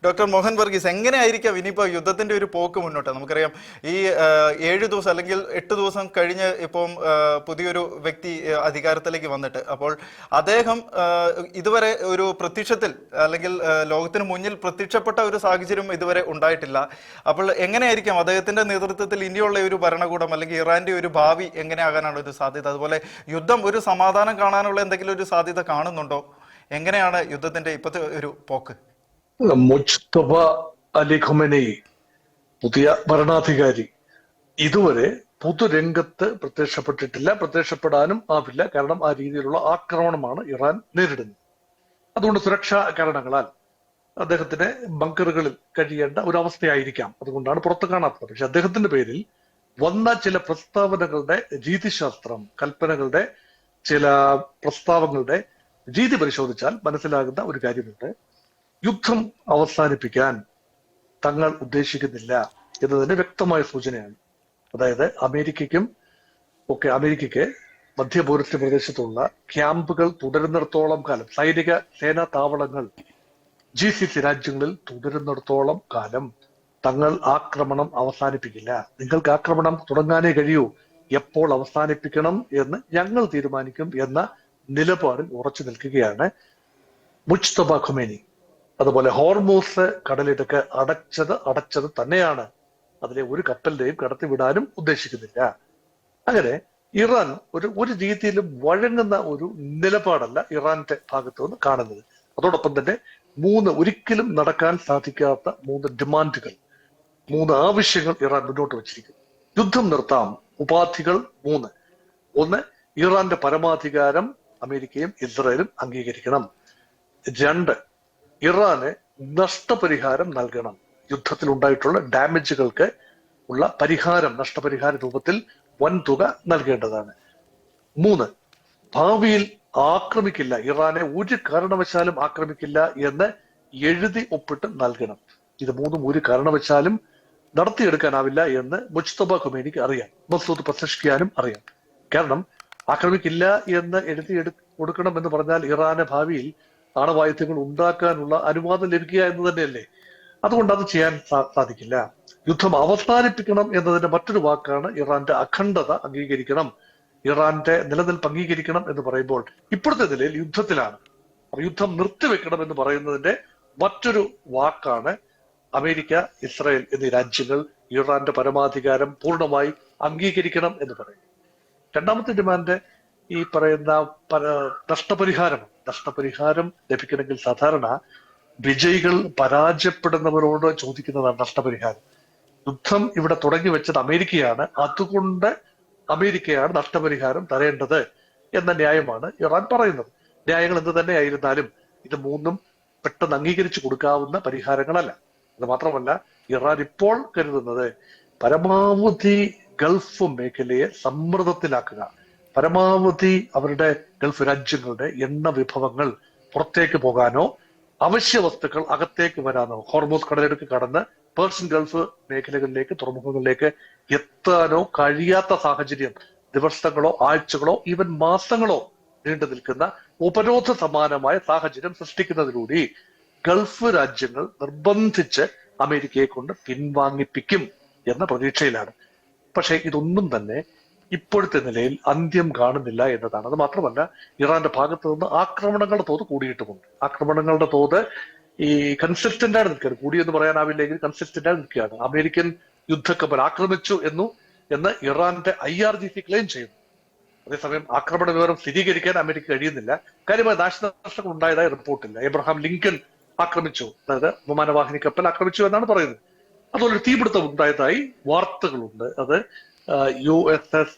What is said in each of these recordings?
Doctor Mohan Varghese, എങ്ങനെയായിരിക്കാം ഇനിയിപ്പോൾ യുദ്ധത്തിന്റെ ഒരു പോക്ക് മുന്നോട്ട്? നമുക്കറിയാം ഈ 7 ദിവസം അല്ലെങ്കിൽ 8 ദിവസം കഴിഞ്ഞ് ഇപ്പം പുതിയൊരു വ്യക്തി അധികാരത്തിലേക്ക് വന്നിട്ട്, അപ്പോൾ അദ്ദേഹം ഇതുവരെ ഒരു പ്രത്യക്ഷത്തിൽ അല്ലെങ്കിൽ ലോകത്തിന് മുന്നിൽ പ്രത്യക്ഷപ്പെട്ട ഒരു സാഹചര്യം ഇതുവരെ ഉണ്ടായിട്ടില്ല. അപ്പോൾ എങ്ങനെയായിരിക്കാം അദ്ദേഹത്തിന്റെ നേതൃത്വത്തിൽ ഇനിയുള്ള ഒരു ഭരണകൂടം അല്ലെങ്കിൽ ഇറാന്റെ ഒരു ഭാവി എങ്ങനെയാകാനാണ് ഒരു സാധ്യത? അതുപോലെ യുദ്ധം ഒരു സമാധാനം കാണാനുള്ള എന്തെങ്കിലും ഒരു സാധ്യത കാണുന്നുണ്ടോ? എങ്ങനെയാണ് യുദ്ധത്തിന്റെ ഇപ്പോഴത്തെ ഒരു പോക്ക്? മുജ്തബ അലി ഖൊമേനി പുതിയ ഭരണാധികാരി ഇതുവരെ പൊതുരംഗത്ത് പ്രത്യക്ഷപ്പെട്ടിട്ടില്ല, പ്രത്യക്ഷപ്പെടാനും ആവില്ല. കാരണം ആ രീതിയിലുള്ള ആക്രമണമാണ് ഇറാൻ നേരിടുന്നത്. അതുകൊണ്ട് സുരക്ഷാ കാരണങ്ങളാൽ അദ്ദേഹത്തിന് ബങ്കറുകളിൽ കഴിയേണ്ട ഒരു അവസ്ഥയായിരിക്കാം. അതുകൊണ്ടാണ് പുറത്തു കാണാത്തത്. പക്ഷെ അദ്ദേഹത്തിന്റെ പേരിൽ വന്ന ചില പ്രസ്താവനകളുടെ രീതിശാസ്ത്രം, കൽപ്പനകളുടെ ചില പ്രസ്താവങ്ങളുടെ രീതി പരിശോധിച്ചാൽ മനസ്സിലാകുന്ന ഒരു കാര്യമുണ്ട്. യുദ്ധം അവസാനിപ്പിക്കാൻ തങ്ങൾ ഉദ്ദേശിക്കുന്നില്ല എന്നതിന്റെ വ്യക്തമായ സൂചനയാണ്. അതായത് അമേരിക്കയ്ക്ക് മധ്യപൗരസ്ത്യ പ്രദേശത്തുള്ള ക്യാമ്പുകൾ തുടരുന്നിടത്തോളം കാലം, സൈനിക സേനാ താവളങ്ങൾ GCC രാജ്യങ്ങളിൽ തുടരുന്നിടത്തോളം കാലം തങ്ങൾ ആക്രമണം അവസാനിപ്പിക്കില്ല. നിങ്ങൾക്ക് ആക്രമണം തുടങ്ങാനേ കഴിയൂ, എപ്പോൾ അവസാനിപ്പിക്കണം എന്ന് ഞങ്ങൾ തീരുമാനിക്കും എന്ന നിലപാടിൽ ഉറച്ചു നിൽക്കുകയാണ് മുജ്തബ ഖൊമേനി. അതുപോലെ ഹോർമൂസ് കടലിടുക്ക് അടച്ചത് തന്നെയാണ്. അതിലെ ഒരു കപ്പലിനെയും കടത്തിവിടാനും ഉദ്ദേശിക്കുന്നില്ല. അങ്ങനെ ഇറാൻ ഒരു രീതിയിലും വഴങ്ങുന്ന ഒരു നിലപാടല്ല ഇറാന്റെ ഭാഗത്തു നിന്ന് കാണുന്നത്. അതോടൊപ്പം തന്നെ ഒരിക്കലും നടക്കാൻ സാധിക്കാത്ത 3 ഡിമാൻഡുകൾ, 3 ആവശ്യങ്ങൾ ഇറാൻ മുന്നോട്ട് വച്ചിരിക്കുന്നു. യുദ്ധം നിർത്താം, ഉപാധികൾ 3. 1, ഇറാന്റെ പരമാധികാരം അമേരിക്കയും ഇസ്രായേലും അംഗീകരിക്കണം. 2, ഇറാന് നഷ്ടപരിഹാരം നൽകണം. യുദ്ധത്തിൽ ഉണ്ടായിട്ടുള്ള ഡാമേജുകൾക്ക് ഉള്ള പരിഹാരം, നഷ്ടപരിഹാര രൂപത്തിൽ വൻതുക നൽകേണ്ടതാണ്. 3, ഭാവിയിൽ ആക്രമിക്കില്ല, ഇറാനെ ഒരു കാരണവശാലും ആക്രമിക്കില്ല എന്ന് എഴുതി ഒപ്പിട്ട് നൽകണം. ഇത് 3 ഒരു കാരണവശാലും നടത്തിയെടുക്കാനാവില്ല എന്ന് മുജ്തബ ഖൊമേനിക്ക് അറിയാം, മസൂദ് പെസഷ്കിയാനും അറിയാം. കാരണം ആക്രമിക്കില്ല എന്ന് കൊടുക്കണം എന്ന് പറഞ്ഞാൽ ഇറാന് ഭാവിയിൽ ആണവായുധങ്ങൾ ഉണ്ടാക്കാനുള്ള അനുവാദം ലഭിക്കുക എന്ന് തന്നെയല്ലേ. അതുകൊണ്ട് അത് ചെയ്യാൻ സാധിക്കില്ല. യുദ്ധം അവസാനിപ്പിക്കണം എന്നതിന്റെ മറ്റൊരു വാക്കാണ് ഇറാന്റെ അഖണ്ഡത അംഗീകരിക്കണം, ഇറാന്റെ നിലനിൽപ്പ് അംഗീകരിക്കണം എന്ന് പറയുമ്പോൾ ഇപ്പോഴത്തെ നിലയിൽ യുദ്ധത്തിലാണ്. അപ്പൊ യുദ്ധം നിർത്തിവെക്കണം എന്ന് പറയുന്നതിന്റെ മറ്റൊരു വാക്കാണ് അമേരിക്ക, ഇസ്രായേൽ എന്നീ രാജ്യങ്ങൾ ഇറാന്റെ പരമാധികാരം പൂർണ്ണമായി അംഗീകരിക്കണം എന്ന് പറയും. രണ്ടാമത്തെ ഡിമാൻഡ് ഈ പറയുന്ന നഷ്ടപരിഹാരം ലഭിക്കണമെങ്കിൽ സാധാരണ വിജയികൾ പരാജയപ്പെടുന്നവരോട് ചോദിക്കുന്നതാണ് നഷ്ടപരിഹാരം. യുദ്ധം ഇവിടെ തുടങ്ങി വെച്ചത് അമേരിക്കയാണ്, അതുകൊണ്ട് അമേരിക്കയാണ് നഷ്ടപരിഹാരം തരേണ്ടത് എന്ന ന്യായമാണ് ഇറാൻ പറയുന്നത്. ന്യായങ്ങൾ എന്ത് തന്നെ ആയിരുന്നാലും ഇത് 3 പെട്ടെന്ന് അംഗീകരിച്ചു കൊടുക്കാവുന്ന പരിഹാരങ്ങളല്ല. അത് മാത്രമല്ല, ഇറാൻ ഇപ്പോൾ കരുതുന്നത് പരമാവധി ഗൾഫ് മേഖലയെ സമ്മർദ്ദത്തിലാക്കുക, പരമാവധി അവരുടെ ഗൾഫ് രാജ്യങ്ങളുടെ എണ്ണ വിഭവങ്ങൾ പുറത്തേക്ക് പോകാനോ അവശ്യ വസ്തുക്കൾ അകത്തേക്ക് വരാനോ, ഹോർമൂസ് കടലിടുക്ക് കടന്ന് പേർഷ്യൻ ഗൾഫ് മേഖലകളിലേക്ക്, തുറമുഖങ്ങളിലേക്ക് എത്താനോ കഴിയാത്ത സാഹചര്യം ദിവസങ്ങളോ ആഴ്ചകളോ ഈവൻ മാസങ്ങളോ നീണ്ടു നിൽക്കുന്ന ഉപരോധ സമാനമായ സാഹചര്യം സൃഷ്ടിക്കുന്നതിലൂടെ ഗൾഫ് രാജ്യങ്ങൾ നിർബന്ധിച്ച് അമേരിക്കയെ കൊണ്ട് പിൻവാങ്ങിപ്പിക്കും എന്ന പ്രതീക്ഷയിലാണ്. പക്ഷെ ഇതൊന്നും തന്നെ ഇപ്പോഴത്തെ നിലയിൽ അന്ത്യം കാണുന്നില്ല എന്നതാണ്. അത് മാത്രമല്ല, ഇറാന്റെ ഭാഗത്തു നിന്ന് ആക്രമണങ്ങളുടെ തോത് കൂടിയിട്ടുമുണ്ട്. ആക്രമണങ്ങളുടെ തോത് ഈ കൺസിസ്റ്റന്റ് ആയി നിൽക്കുകയാണ്. കൂടിയെന്ന് പറയാനാവില്ലെങ്കിൽ കൺസിസ്റ്റന്റ് ആയി നിൽക്കുകയാണ്. അമേരിക്കൻ യുദ്ധക്കപ്പൽ ആക്രമിച്ചു എന്ന് ഇറാന്റെ IRGC ക്ലെയിം ചെയ്യുന്നു. അതേസമയം ആക്രമണ വിവരം സ്ഥിരീകരിക്കാൻ അമേരിക്ക കഴിയുന്നില്ല. കാര്യമായ നാശനഷ്ടങ്ങൾ ഉണ്ടായതായി റിപ്പോർട്ടില്ല. എബ്രഹാം ലിങ്കൻ ആക്രമിച്ചു, അതായത് വിമാനവാഹിനി കപ്പൽ ആക്രമിച്ചു എന്നാണ് പറയുന്നത്. അതുപോലെ തീപിടുത്തം ഉണ്ടായതായി വാർത്തകളുണ്ട്. അത് USS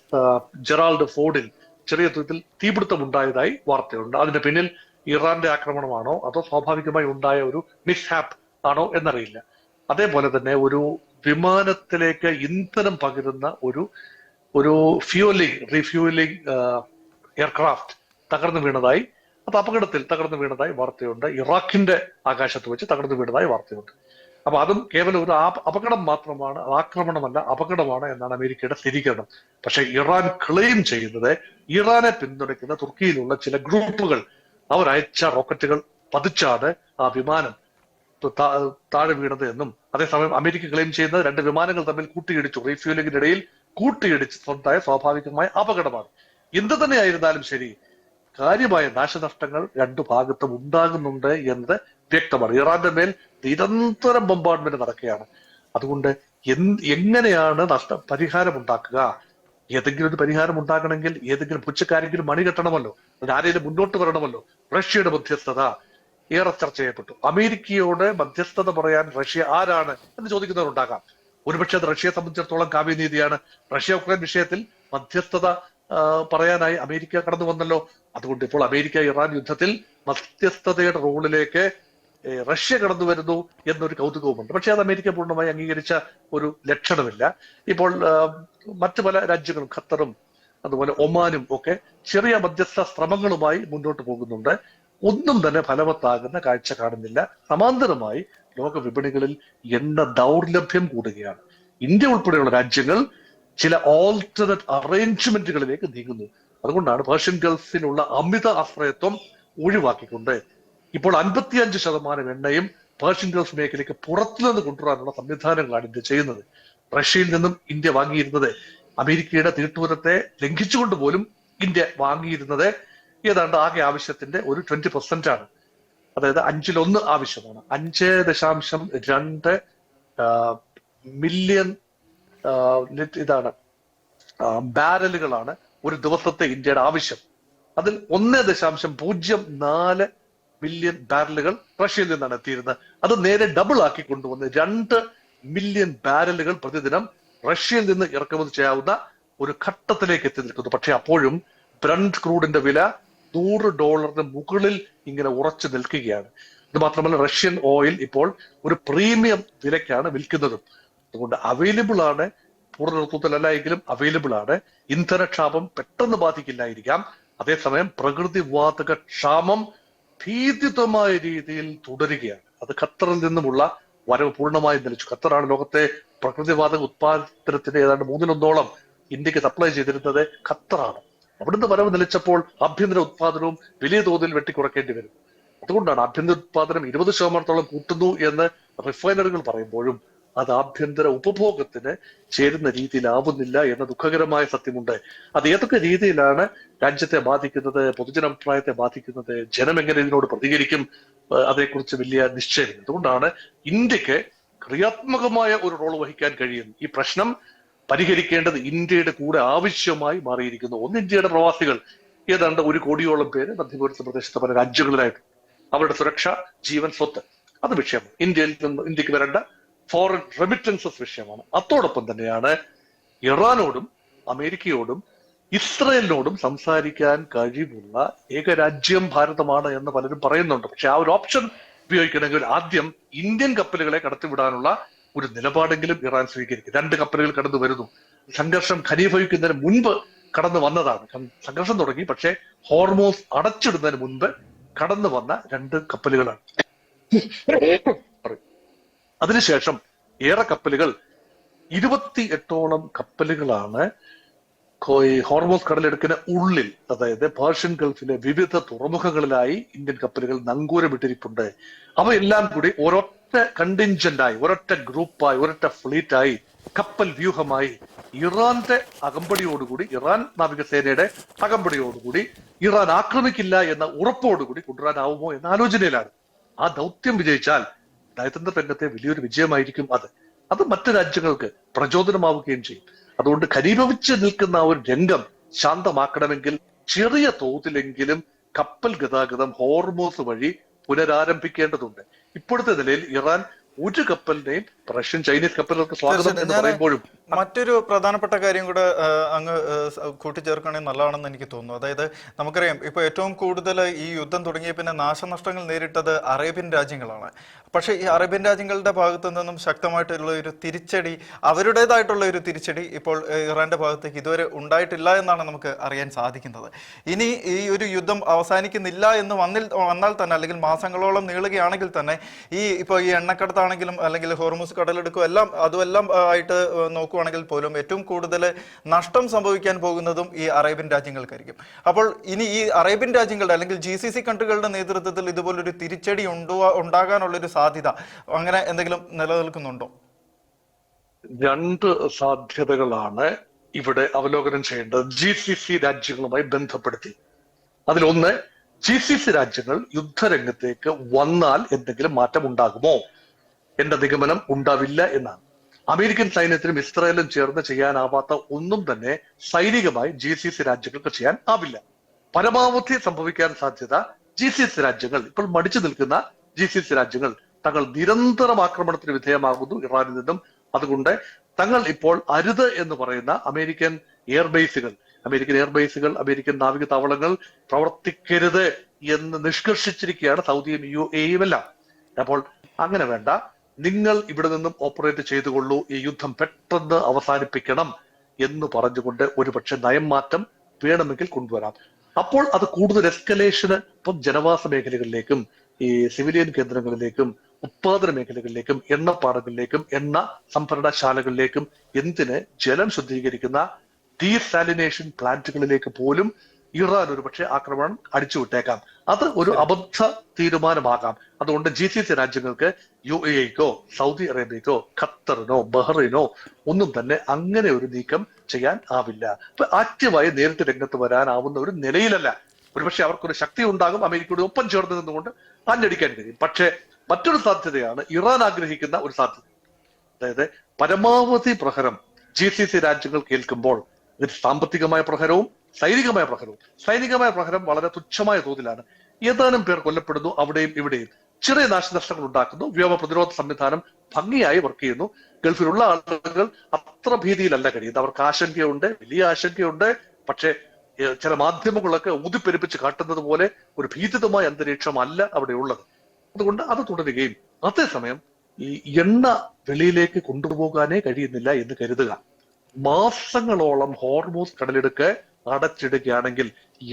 ജെറാൾഡ് ഫോർഡിൽ ചെറിയ തോതിൽ തീപിടുത്തം ഉണ്ടായതായി വാർത്തയുണ്ട്. അതിന്റെ പിന്നിൽ ഇറാന്റെ ആക്രമണമാണോ അതോ സ്വാഭാവികമായി ഉണ്ടായ ഒരു മിസ്ഹാപ്പ് ആണോ എന്നറിയില്ല. അതേപോലെ തന്നെ ഒരു വിമാനത്തിലേക്ക് ഇന്ധനം പകരുന്ന ഒരു റീഫ്യൂലിംഗ് എയർക്രാഫ്റ്റ് അപകടത്തിൽ തകർന്നു വീണതായി വാർത്തയുണ്ട്. ഇറാഖിന്റെ ആകാശത്ത് വെച്ച് തകർന്നു വീണതായി വാർത്തയുണ്ട്. അപ്പൊ അതും കേവലം ഒരു അപകടം മാത്രമാണ്, ആക്രമണമല്ല, അപകടമാണ് എന്നാണ് അമേരിക്കയുടെ സ്ഥിരീകരണം. പക്ഷെ ഇറാൻ ക്ലെയിം ചെയ്യുന്നത് ഇറാനെ പിന്തുണയ്ക്കുന്ന തുർക്കിയിലുള്ള ചില ഗ്രൂപ്പുകൾ അവർ അയച്ച റോക്കറ്റുകൾ പതിച്ചാണ് ആ വിമാനം താഴെ വീണത് എന്നും അതേസമയം അമേരിക്ക ക്ലെയിം ചെയ്യുന്നത് 2 വിമാനങ്ങൾ തമ്മിൽ കൂട്ടിയിടിച്ചു, റീഫ്യൂലിംഗിനിടയിൽ കൂട്ടിയിടിച്ചുണ്ടായ സ്വാഭാവികമായ അപകടമാണ്. എന്ത് തന്നെയായിരുന്നാലും ശരി, കാര്യമായ നാശനഷ്ടങ്ങൾ 2 ഭാഗത്തും ഉണ്ടാകുന്നുണ്ട് എന്നത് വ്യക്തമാണ്. ഇറാന്റെ മേൽ നിരന്തരം ബോംബാർഡ്മെന്റ് നടക്കുകയാണ്. അതുകൊണ്ട് എങ്ങനെയാണ് പരിഹാരം ഉണ്ടാക്കുക? ഏതെങ്കിലും ഒരു പരിഹാരം ഉണ്ടാകണമെങ്കിൽ ഏതെങ്കിലും പുച്ഛക്കാരെങ്കിലും മണി കെട്ടണമല്ലോ, ആരെങ്കിലും മുന്നോട്ട് വരണമല്ലോ. റഷ്യയുടെ മധ്യസ്ഥത ഏറെ ചർച്ച ചെയ്യപ്പെട്ടു. അമേരിക്കയോട് മധ്യസ്ഥത പറയാൻ റഷ്യ ആരാണ് എന്ന് ചോദിക്കുന്നവരുണ്ടാകാം. ഒരുപക്ഷെ അത് റഷ്യയെ സംബന്ധിച്ചിടത്തോളം കാവ്യനീതിയാണ്. റഷ്യ ഉക്രൈൻ വിഷയത്തിൽ മധ്യസ്ഥത പറയാനായി അമേരിക്ക കടന്നു വന്നല്ലോ. അതുകൊണ്ട് ഇപ്പോൾ അമേരിക്ക ഇറാൻ യുദ്ധത്തിൽ മധ്യസ്ഥതയുടെ റോളിലേക്ക് റഷ്യ കടന്നു വരുന്നു എന്നൊരു കൗതുകവുമുണ്ട്. പക്ഷെ അത് അമേരിക്ക പൂർണ്ണമായി അംഗീകരിച്ച ഒരു ലക്ഷണമില്ല. ഇപ്പോൾ മറ്റു പല രാജ്യങ്ങളും, ഖത്തറും അതുപോലെ ഒമാനും ഒക്കെ ചെറിയ മധ്യസ്ഥ ശ്രമങ്ങളുമായി മുന്നോട്ട് പോകുന്നുണ്ട്. ഒന്നും തന്നെ ഫലവത്താകുന്ന കാഴ്ച കാണുന്നില്ല. സമാന്തരമായി ലോക വിപണികളിൽ എണ്ണ ദൗർലഭ്യം കൂടുകയാണ്. ഇന്ത്യ ഉൾപ്പെടെയുള്ള രാജ്യങ്ങൾ ചില ഓൾട്ടർനേറ്റ് അറേഞ്ച്മെന്റുകളിലേക്ക് നീങ്ങുന്നു. അതുകൊണ്ടാണ് പേർഷ്യൻ ഗൾഫിലുള്ള അമിത ആശ്രയത്വം ഒഴിവാക്കിക്കൊണ്ട് ഇപ്പോൾ 55% എണ്ണയും പേർഷ്യൻ ഗൾഫ് മേഖലയ്ക്ക് പുറത്തുനിന്ന് കൊണ്ടുവരാനുള്ള സംവിധാനങ്ങളാണ് ഇന്ത്യ ചെയ്യുന്നത്. റഷ്യയിൽ നിന്നും ഇന്ത്യ വാങ്ങിയിരുന്നത്, അമേരിക്കയുടെ തീട്ടൂരത്തെ ലംഘിച്ചുകൊണ്ട് പോലും ഇന്ത്യ വാങ്ങിയിരുന്നത് ഏതാണ്ട് ആകെ ആവശ്യത്തിന്റെ ഒരു 20% ആണ്. അതായത് 1/5 ആവശ്യമാണ്. 5.2 മില്യൺ ഇതാണ് ബാരലുകളാണ് ഒരു ദിവസത്തെ ഇന്ത്യയുടെ ആവശ്യം. അതിൽ 1.04 മില്യൺ ബാരലുകൾ റഷ്യയിൽ നിന്നാണ് എത്തിയിരുന്നത്. അത് നേരെ ഡബിൾ ആക്കി കൊണ്ടുവന്ന് 2 മില്യൺ ബാരലുകൾ പ്രതിദിനം റഷ്യയിൽ നിന്ന് ഇറക്കുമതി ചെയ്യാവുന്ന ഒരു ഘട്ടത്തിലേക്ക് എത്തി നിൽക്കുന്നു. പക്ഷെ അപ്പോഴും ബ്രണ്ട് ക്രൂഡിന്റെ വില $100 മുകളിൽ ഇങ്ങനെ ഉറച്ചു നിൽക്കുകയാണ്. ഇത് മാത്രമല്ല, റഷ്യൻ ഓയിൽ ഇപ്പോൾ ഒരു പ്രീമിയം വിലയ്ക്കാണ് വിൽക്കുന്നതും. അതുകൊണ്ട് അവൈലബിൾ ആണ്, പൂർണ്ണതലല്ല എങ്കിലും അവൈലബിൾ ആണ്. ഇന്ധനക്ഷാമം പെട്ടെന്ന് ബാധിക്കില്ലായിരിക്കാം. അതേസമയം പ്രകൃതിവാതക ക്ഷാമം ഭീതിതമായ രീതിയിൽ തുടരുകയാണ്. അത് ഖത്തറിൽ നിന്നുമുള്ള വരവ് പൂർണ്ണമായും നിലച്ചു. ഖത്തറാണ് ലോകത്തെ പ്രകൃതിവാതക ഉത്പാദനത്തിന് ഏതാണ്ട് 1/3 ഇന്ത്യക്ക് സപ്ലൈ ചെയ്തിരുന്നത് ഖത്തറാണ്. അവിടുന്ന് വരവ് നിലച്ചപ്പോൾ ആഭ്യന്തര ഉത്പാദനവും വലിയ തോതിൽ വെട്ടിക്കുറക്കേണ്ടി വരും. അതുകൊണ്ടാണ് ആഭ്യന്തര ഉത്പാദനം 20% കൂട്ടുന്നു എന്ന് റിഫൈനറികൾ പറയുമ്പോഴും അത് ആഭ്യന്തര ഉപഭോഗത്തിന് ചേരുന്ന രീതിയിലാവുന്നില്ല എന്ന ദുഃഖകരമായ സത്യമുണ്ട്. അത് ഏതൊക്കെ രീതിയിലാണ് രാജ്യത്തെ ബാധിക്കുന്നത്, പൊതുജനാഭിപ്രായത്തെ ബാധിക്കുന്നത്, ജനം എങ്ങനെ ഇതിനോട് പ്രതികരിക്കും, അതേക്കുറിച്ച് വലിയ നിശ്ചയമില്ല. അതുകൊണ്ടാണ് ഇന്ത്യക്ക് ക്രിയാത്മകമായ ഒരു റോൾ വഹിക്കാൻ കഴിയുന്നത്. ഈ പ്രശ്നം പരിഹരിക്കേണ്ടത് ഇന്ത്യയുടെ കൂടെ ആവശ്യമായി മാറിയിരിക്കുന്നു. ഒന്ന്, ഇന്ത്യയുടെ പ്രവാസികൾ ഏതാണ്ട് 1 കോടിയോളം പേര് മധ്യപൂർവ്വ പ്രദേശത്തെ പല രാജ്യങ്ങളിലായിട്ട്, അവരുടെ സുരക്ഷ, ജീവൻ, സ്വത്ത് അത് വിഷയമാണ്. ഇന്ത്യക്ക് വരേണ്ട ഫോറിൻ റെമിറ്റൻസസ് വിഷയമാണ്. അതോടൊപ്പം തന്നെയാണ് ഇറാനോടും അമേരിക്കയോടും ഇസ്രയേലിനോടും സംസാരിക്കാൻ കഴിവുള്ള ഏക രാജ്യം ഭാരതമാണ് എന്ന് പലരും പറയുന്നുണ്ട്. പക്ഷെ ആ ഒരു ഓപ്ഷൻ ഉപയോഗിക്കണമെങ്കിൽ ആദ്യം ഇന്ത്യൻ കപ്പലുകളെ കടത്തിവിടാനുള്ള ഒരു നിലപാടെങ്കിലും ഇറാൻ സ്വീകരിക്കും. 2 കപ്പലുകൾ കടന്നു വരുന്നു. സംഘർഷം ഖനീഭവിക്കുന്നതിന് മുൻപ് കടന്നു വന്നതാണ്. സംഘർഷം തുടങ്ങി, പക്ഷേ ഹോർമോസ് അടച്ചിടുന്നതിന് മുൻപ് കടന്നു വന്ന 2 കപ്പലുകളാണ്. അതിനുശേഷം ഏറെ കപ്പലുകൾ, 28ഓളം കപ്പലുകളാണ് ഹോർമോസ് കടലെടുക്കിന് ഉള്ളിൽ, അതായത് പേർഷ്യൻ ഗൾഫിലെ വിവിധ തുറമുഖങ്ങളിലായി ഇന്ത്യൻ കപ്പലുകൾ നങ്കൂരമിട്ടിരിപ്പുണ്ട്. അവയെല്ലാം കൂടി ഒരൊറ്റ കണ്ടിൻജന്റായി, ഒരൊറ്റ ഗ്രൂപ്പായി, ഒരൊറ്റ ഫ്ലീറ്റായി, കപ്പൽ വ്യൂഹമായി ഇറാന്റെ അകമ്പടിയോടുകൂടി, ഇറാൻ നാവികസേനയുടെ അകമ്പടിയോടുകൂടി ഇറാൻ ആക്രമിക്കില്ല എന്ന ഉറപ്പോടുകൂടി കൊണ്ടുവരാനാവുമോ എന്ന ആലോചനയിലാണ്. ആ ദൗത്യം വിജയിച്ചാൽ നയതന്ത്ര രംഗത്തെ വലിയൊരു വിജയമായിരിക്കും അത് മറ്റു രാജ്യങ്ങൾക്ക് പ്രചോദനമാവുകയും ചെയ്യും. അതുകൊണ്ട് ഖനീഭവിച്ച് നിൽക്കുന്ന ആ ഒരു രംഗം ശാന്തമാക്കണമെങ്കിൽ ചെറിയ തോതിലെങ്കിലും കപ്പൽ ഗതാഗതം ഹോർമോസ് വഴി പുനരാരംഭിക്കേണ്ടതുണ്ട്. ഇപ്പോഴത്തെ നിലയിൽ ഇറാൻ ഒരു കപ്പലിനെയും റഷ്യൻ, ചൈനീസ് കപ്പലുകൾക്ക് സ്വാഗതം എന്ന് പറയുമ്പോഴും മറ്റൊരു പ്രധാനപ്പെട്ട കാര്യം കൂടെ അങ്ങ് കൂട്ടിച്ചേർക്കുകയാണെങ്കിൽ നല്ലതാണെന്ന് എനിക്ക് തോന്നുന്നു. അതായത് നമുക്കറിയാം, ഇപ്പൊ ഏറ്റവും കൂടുതൽ ഈ യുദ്ധം തുടങ്ങിയ പിന്നെ നാശനഷ്ടങ്ങൾ നേരിട്ടത് അറേബ്യൻ രാജ്യങ്ങളാണ്. പക്ഷേ ഈ അറേബ്യൻ രാജ്യങ്ങളുടെ ഭാഗത്തു നിന്നും ശക്തമായിട്ടുള്ള ഒരു തിരിച്ചടി, അവരുടേതായിട്ടുള്ള ഒരു തിരിച്ചടി ഇപ്പോൾ ഇറാന്റെ ഭാഗത്തേക്ക് ഇതുവരെ ഉണ്ടായിട്ടില്ല എന്നാണ് നമുക്ക് അറിയാൻ സാധിക്കുന്നത്. ഇനി ഈ ഒരു യുദ്ധം അവസാനിക്കുന്നില്ല എന്ന് വന്നാൽ തന്നെ, അല്ലെങ്കിൽ മാസങ്ങളോളം നീളുകയാണെങ്കിൽ തന്നെ, ഇപ്പോൾ ഈ എണ്ണക്കടത്താണെങ്കിലും അല്ലെങ്കിൽ ഹോർമുസ് ഹോർമൂസ് കടലെടുക്കും എല്ലാം അതുമെല്ലാം ആയിട്ട് നോക്കുവാണെങ്കിൽ പോലും ഏറ്റവും കൂടുതൽ നഷ്ടം സംഭവിക്കാൻ പോകുന്നതും ഈ അറേബ്യൻ രാജ്യങ്ങൾക്കായിരിക്കും. അപ്പോൾ ഇനി ഈ അറേബ്യൻ രാജ്യങ്ങളുടെ അല്ലെങ്കിൽ GCC കൺട്രികളുടെ നേതൃത്വത്തിൽ ഇതുപോലൊരു തിരിച്ചടി ഉണ്ടാകാനുള്ളൊരു സാധ്യത അങ്ങനെ എന്തെങ്കിലും നിലനിൽക്കുന്നുണ്ടോ? രണ്ട് സാധ്യതകളാണ് ഇവിടെ അവലോകനം ചെയ്യേണ്ടത് GCC രാജ്യങ്ങളുമായി ബന്ധപ്പെടുത്തി. അതിലൊന്ന്, GCC രാജ്യങ്ങൾ യുദ്ധരംഗത്തേക്ക് വന്നാൽ എന്തെങ്കിലും മാറ്റം ഉണ്ടാകുമോ? എന്റെ നിഗമനം ഉണ്ടാവില്ല എന്നാണ്. അമേരിക്കൻ സൈന്യത്തിനും ഇസ്രായേലും ചേർന്ന് ചെയ്യാനാവാത്ത ഒന്നും തന്നെ സൈനികമായി GCC രാജ്യങ്ങൾക്ക് ചെയ്യാൻ ആവില്ല. പരമാവധി സംഭവിക്കാൻ സാധ്യത GCC രാജ്യങ്ങൾ, ഇപ്പോൾ മടിച്ചു നിൽക്കുന്ന GCC രാജ്യങ്ങൾ തങ്ങൾ നിരന്തരം ആക്രമണത്തിന് വിധേയമാകുന്നു ഇറാനിൽ നിന്നും. അതുകൊണ്ട് തങ്ങൾ ഇപ്പോൾ അരുത് എന്ന് പറയുന്ന അമേരിക്കൻ എയർബേസുകൾ, അമേരിക്കൻ നാവിക താവളങ്ങൾ പ്രവർത്തിക്കരുത് എന്ന് നിഷ്കർഷിച്ചിരിക്കുകയാണ് സൗദിയും UAEയും എല്ലാം. അപ്പോൾ അങ്ങനെ വേണ്ട, നിങ്ങൾ ഇവിടെ നിന്നും ഓപ്പറേറ്റ് ചെയ്തുകൊള്ളൂ, ഈ യുദ്ധം പെട്ടെന്ന് അവസാനിപ്പിക്കണം എന്ന് പറഞ്ഞുകൊണ്ട് ഒരുപക്ഷെ നയം മാറ്റം വേണമെങ്കിൽ കൊണ്ടുവരാം. അപ്പോൾ അത് കൂടുതൽ എസ്കലേഷന് ഇപ്പം ജനവാസ മേഖലകളിലേക്കും ഈ സിവിലിയൻ കേന്ദ്രങ്ങളിലേക്കും ഉത്പാദന മേഖലകളിലേക്കും എണ്ണപ്പാടങ്ങളിലേക്കും എണ്ണ സംഭരണശാലകളിലേക്കും എന്തിന് ജലം ശുദ്ധീകരിക്കുന്ന ഡീസാലിനേഷൻ പ്ലാന്റുകളിലേക്ക് പോലും ഇറാൻ ഒരുപക്ഷെ ആക്രമണം അടിച്ചുവിട്ടേക്കാം. അത് ഒരു അബദ്ധ തീരുമാനമാകാം. അതുകൊണ്ട് GCC രാജ്യങ്ങൾക്ക് UAEക്കോ സൗദി അറേബ്യക്കോ ഖത്തറിനോ ബഹ്റൈനോ ഒന്നും തന്നെ അങ്ങനെ ഒരു നീക്കം ചെയ്യാൻ ആവില്ല. ഇപ്പൊ ആക്റ്റീവായി നേരിട്ട് രംഗത്ത് വരാനാവുന്ന ഒരു നിലയിലല്ല. ഒരുപക്ഷെ അവർക്കൊരു ശക്തി ഉണ്ടാകും, അമേരിക്കയുടെ ഒപ്പം ചേർന്ന് നിന്നുകൊണ്ട് ആഞ്ഞടിക്കാൻ കഴിയും. പക്ഷേ മറ്റൊരു സാധ്യതയാണ് ഇറാൻ ആഗ്രഹിക്കുന്ന ഒരു സാധ്യത. അതായത് പരമാവധി പ്രഹരം GCC രാജ്യങ്ങൾ കേൾക്കുമ്പോൾ ഇത് സാമ്പത്തികമായ പ്രഹരവും സൈനികമായ പ്രഹരം വളരെ തുച്ഛമായ തോതിലാണ്. ഏതാനും പേർ കൊല്ലപ്പെടുന്നു, അവിടെയും ഇവിടെയും ചെറിയ നാശനഷ്ടങ്ങൾ ഉണ്ടാക്കുന്നു. വ്യോമ പ്രതിരോധ സംവിധാനം ഭംഗിയായി വർക്ക് ചെയ്യുന്നു. ഗൾഫിലുള്ള ആളുകൾ അത്ര ഭീതിയിലല്ല കഴിയുന്നത്. അവർക്ക് ആശങ്കയുണ്ട്, വലിയ ആശങ്കയുണ്ട്. പക്ഷേ ചില മാധ്യമങ്ങളൊക്കെ ഊതിപ്പെരുപ്പിച്ച് കാട്ടുന്നത് പോലെ ഒരു ഭീതിതമായ അന്തരീക്ഷമല്ല അവിടെ ഉള്ളത്. അതുകൊണ്ട് അത് തുടരുകയും അതേസമയം ഈ എണ്ണ വെളിയിലേക്ക് കൊണ്ടുപോകാനേ കഴിയുന്നില്ല എന്ന് കരുതുക. മാസങ്ങളോളം ഹോർമൂസ് കടലിടുക്ക് അടച്ചിടുകയാണെങ്കിൽ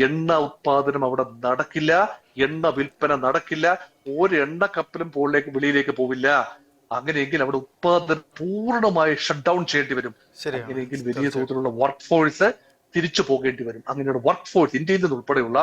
എണ്ണ ഉത്പാദനം അവിടെ നടക്കില്ല, എണ്ണ വിൽപ്പന നടക്കില്ല, ഒരു എണ്ണ കപ്പലും വെളിയിലേക്ക് പോവില്ല. അങ്ങനെയെങ്കിൽ അവിടെ ഉത്പാദനം പൂർണ്ണമായി ഷട്ട് ഡൗൺ ചെയ്യേണ്ടി വരും. അങ്ങനെയെങ്കിൽ വലിയ തോതിലുള്ള വർക്ക് ഫോഴ്സ് തിരിച്ചു പോകേണ്ടി വരും. അങ്ങനെയുള്ള വർക്ക് ഫോഴ്സ് ഇന്ത്യയിൽ നിന്ന് ഉൾപ്പെടെയുള്ള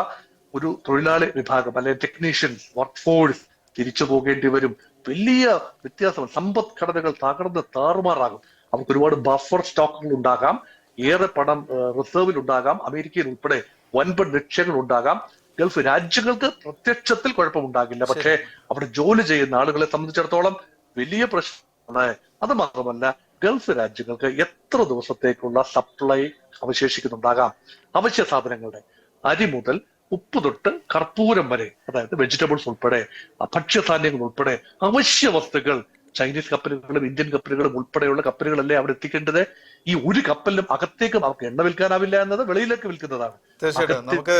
ഒരു തൊഴിലാളി വിഭാഗം അല്ലെങ്കിൽ ടെക്നീഷ്യൻസ് വർക്ക് ഫോഴ്സ് തിരിച്ചു പോകേണ്ടി വരും. വലിയ വ്യത്യാസം, സമ്പദ്ഘടനകൾ തകർന്ന് താറുമാറാകും. അവർക്ക് ഒരുപാട് ബഫർ സ്റ്റോക്കുകൾ ഉണ്ടാകാം, ഏറെ പണം റിസർവിൽ ഉണ്ടാകാം, അമേരിക്കയിൽ ഉൾപ്പെടെ വൻപൻ നിക്ഷേപങ്ങൾ ഉണ്ടാകാം. ഗൾഫ് രാജ്യങ്ങൾക്ക് പ്രത്യക്ഷത്തിൽ കുഴപ്പമുണ്ടാകില്ല, പക്ഷേ അവിടെ ജോലി ചെയ്യുന്ന ആളുകളെ സംബന്ധിച്ചിടത്തോളം വലിയ പ്രശ്നമാണ്. അത് മാത്രമല്ല, ഗൾഫ് രാജ്യങ്ങൾക്ക് എത്ര ദിവസത്തേക്കുള്ള സപ്ലൈ അവശേഷിക്കുന്നുണ്ടാകാം. അവശ്യ സാധനങ്ങളുടെ അരി മുതൽ ഉപ്പ് തൊട്ട് കർപ്പൂരം വരെ, അതായത് വെജിറ്റബിൾസ് ഉൾപ്പെടെ ഭക്ഷ്യധാന്യങ്ങൾ ഉൾപ്പെടെ അവശ്യ വസ്തുക്കൾ ചൈനീസ് കപ്പലുകളും ഇന്ത്യൻ കപ്പലുകളും ഉൾപ്പെടെയുള്ള കപ്പലുകളല്ലേ അവിടെ എത്തിക്കേണ്ടത്. ഈ ഒരു കപ്പലിലും അകത്തേക്കും അവർക്ക് എണ്ണ വിൽക്കാനാവില്ല എന്നത് വെളിയിലേക്ക് വിൽക്കുന്നതാണ്. തീർച്ചയായിട്ടും നമുക്ക്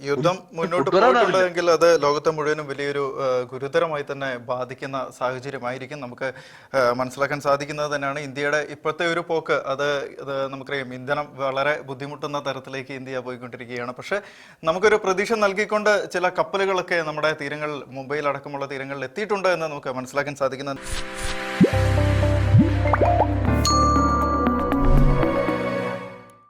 യുദ്ധം മുന്നോട്ട് പോയിട്ടുണ്ടെങ്കിൽ അത് ലോകത്തെ മുഴുവനും വലിയൊരു ഗുരുതരമായി തന്നെ ബാധിക്കുന്ന സാഹചര്യമായിരിക്കും. നമുക്ക് മനസ്സിലാക്കാൻ സാധിക്കുന്നത് തന്നെയാണ് ഇന്ത്യയുടെ ഇപ്പോഴത്തെ ഒരു പോക്ക്. അത് നമുക്കറിയാം, ഇന്ധനം വളരെ ബുദ്ധിമുട്ടുന്ന തരത്തിലേക്ക് ഇന്ത്യ പോയിക്കൊണ്ടിരിക്കുകയാണ്. പക്ഷെ നമുക്കൊരു പ്രതീക്ഷ നൽകിക്കൊണ്ട് ചില കപ്പലുകളൊക്കെ നമ്മുടെ തീരങ്ങൾ, മുംബൈയിൽ അടക്കമുള്ള തീരങ്ങളിൽ എത്തിയിട്ടുണ്ട് എന്ന് നമുക്ക് മനസ്സിലാക്കാൻ സാധിക്കുന്നത്.